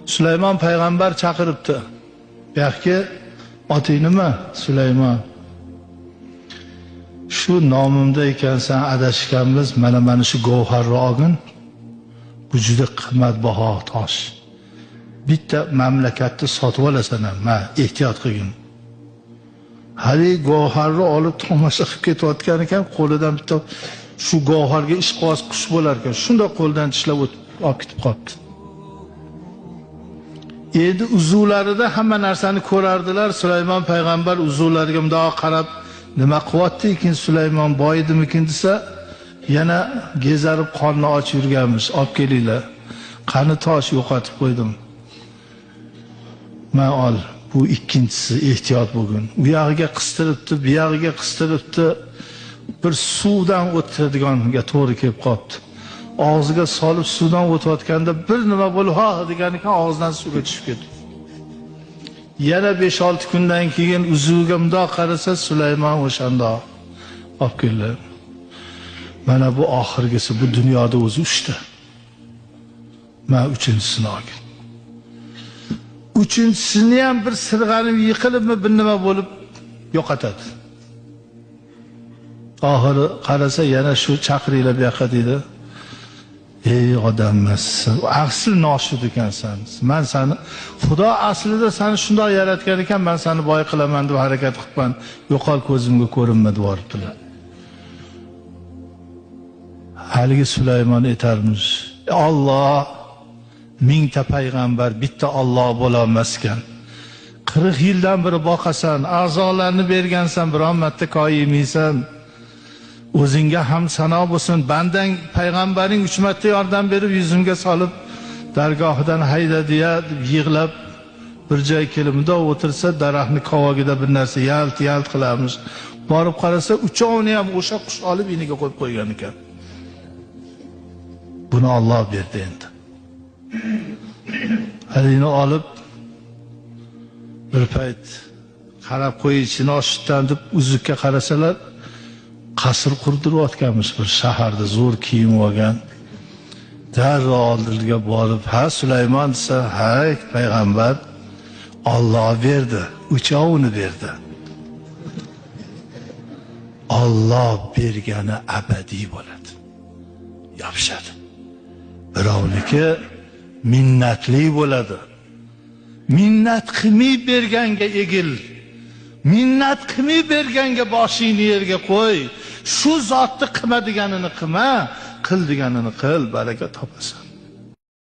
Sulaymon payg'ambar chaqiribdi. Bu yoqqa oting nima? Sulaymon. Shu nomimda ekansan, adashganmiz, mana shu govharni olgin. Bu juda qimmatbaho tosh. Bitta mamlakatni sotib olasan ham, ehtiyot qilgin. Hali govharni olib tomosha qilib ketayotgan ekan, qo'lidan bitta shu govharga ishqoz qush bo'lar ekan, shunda qo'ldan tishlab olib ketib qolibdi. Endi uzuvlarida hamma narsani ko'rardilar. Sulaymon payg'ambar uzuvlariga bundoq qarab, nima qilyapti ekan Sulaymon, boydimikin desa, yana gezarib qonni ochib yurganmish. Olib kelinglar. Qani tosh yo'qotib qo'ydim. Men ol. Bu ikkinchisi, ehtiyot bo'lgin. Bu yog'iga qistiribdi, bu yog'iga qistiribdi. Bir suvdan o'tadiganiga to'g'ri kelib qolibdi. Og'ziga solib suvdan o'tayotganda bir nima bo'lib, ha degan ekan, og'zidan suvga tushib ketdi. Yana 5-6 kundan keyin uzuviga mundoq qarasa, Sulaymon o'shanda olib keldi. Mana bu oxirgisi, bu dunyoda o'zi 3 ta. Men 3-chisini olgan. 3-chisini ham bir sirg'anib yiqilibmi, bir nima bo'lib yo'qotadi. Oxiri qarasa yana shu chaqiringlar bu yoqqa deydi. Ey odammas, asl noshud ekansan. Men seni Xudo aslida seni shunday yaratgan ekan, men seni boy qilaman deb harakat qilibman. Yo'qol ko'zimga ko'rinma deb boribdilar. Haligi Sulaymon aytarmish, Alloh mingta payg'ambar bitta Alloh bo'lolmas ekan. 40 yildan beri boqasan, a'zolarni bergansan, biron marta koyiymaysan. O'zingga ham sano bo'lsin. Bandang payg'ambaring 3 marta yordam berib yuzimga solib dargohidan haydadi-ya deb yig'lab bir joy kelib bundoq o'tirsa, daraxtni qovog'ida bir narsa yalt qilarmish. Borib qarasa, uchovini ham o'sha qush olib iniga qo'yib qo'ygan ekan. Buni Alloh berdi endi. Halini olib bir payt qarab qo'yishini oshitdan deb uzukka qarasalar, qasr qurdirayotganmiz bir shaharda, zo'r kiyim olgan. Darrov oldiga borib, ha Sulaymon desa, hay payg'ambar, Alloh berdi, uchovini berdi. Alloh bergani abadiy bo'ladi. Yopishadi. Birovniki minnatli bo'ladi. Minnat qilmay berganga egil. Minnat qilmay berganga boshingni yerga qo'y. Shu zotni qilma deganini qilma, qil deganini qil, baraka topasan.